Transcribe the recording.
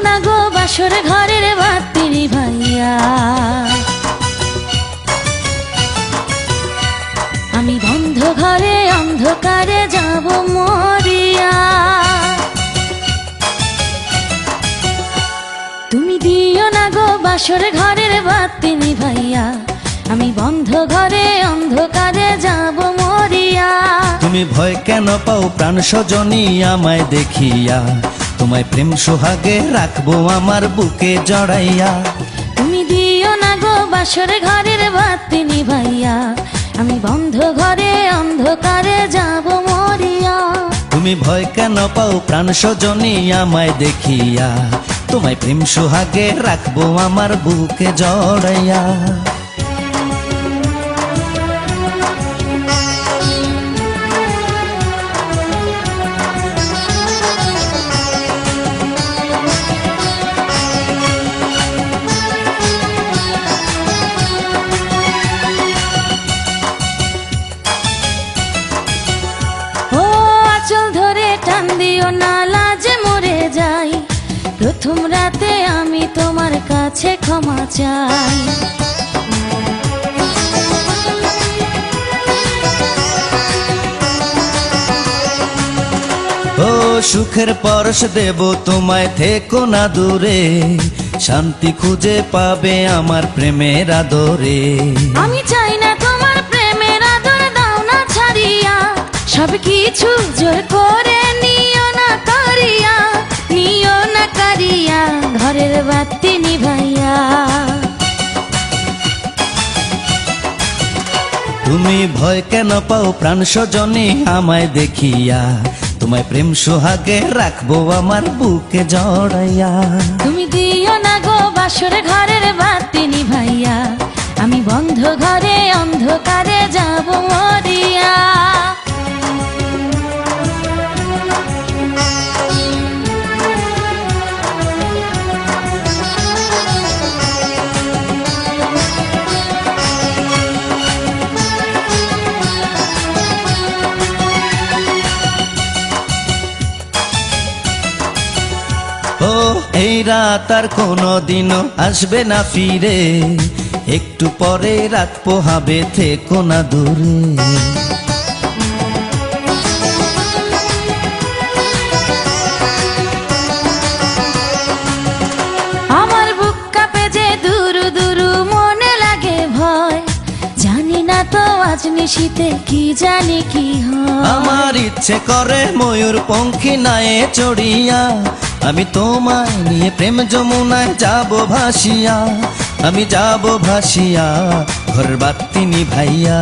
না গো বাসর ঘরের বাতি নিভাইয়া, আমি বন্ধ ঘরে অন্ধকারে যাব মরিয়া। তুমি দিও না গো বাসর ঘরের বাতি নিভাইয়া, আমি বন্ধ ঘরে অন্ধকারে যাব মরিয়া। তুমি ভয় কেন পাও প্রাণ সজনী আমায় দেখিয়া, তোমায় প্রেম সোহাগে রাখবো আমার বুকে জড়াইয়া। তুমি দিও না গো বাসর ঘরের বাতি নিভাইয়া, আমি বন্ধ ঘরে অন্ধকারে যাব মরিয়া। তুমি ভয় কেন পাও প্রাণ সজনী আমায় দেখিয়া, তোমায় প্রেম সোহাগে রাখবো আমার বুকে জড়াইয়া। টান দিও না লাজে মরে যাই, প্রথম রাতে আমি তোমার কাছে ক্ষমা চাই। ও সুখের পরশ দেব তোমায়, থেকো না দূরে, শান্তি খুঁজে পাবে আমার প্রেমের আদরে। আমি চাই না তোমার প্রেমের আদর, দাও না ছাড়িয়া, সব কিছু জোর করে নিও না কারিয়া, নিও না কারিয়া ঘরের বাতি নিভাইয়া। তুমি ভয় কেন পাও প্রাণ সজনী আমায় দেখিয়া, তোমায় প্রেম সোহাগে রাখবো আমার বুকে জড়াইয়া। তুমি দিও না গো বাসর ঘরের বাতি নিভাইয়া, আমি বন্ধ ঘরে অন্ধকারে যাব মরিয়া। ও এই রাত আর কোনো দিনও আসবে না ফিরে, একটু পরে রাত পোহাবে, থেকো না দূরে। আমার বুক কাঁপে যে দুরু দুরু, মনে লাগে ভয়, জানি না তো আজ নিশীতে কি জানি কি হয়। আমার ইচ্ছে করে ময়ূর পঙ্খী নায়ে চড়িয়া, আমি তোমায় নিয়ে প্রেম যমুনায় যাব ভাসিয়া, আমি যাব ভাসিয়া ঘর বাতি নিভাইয়া।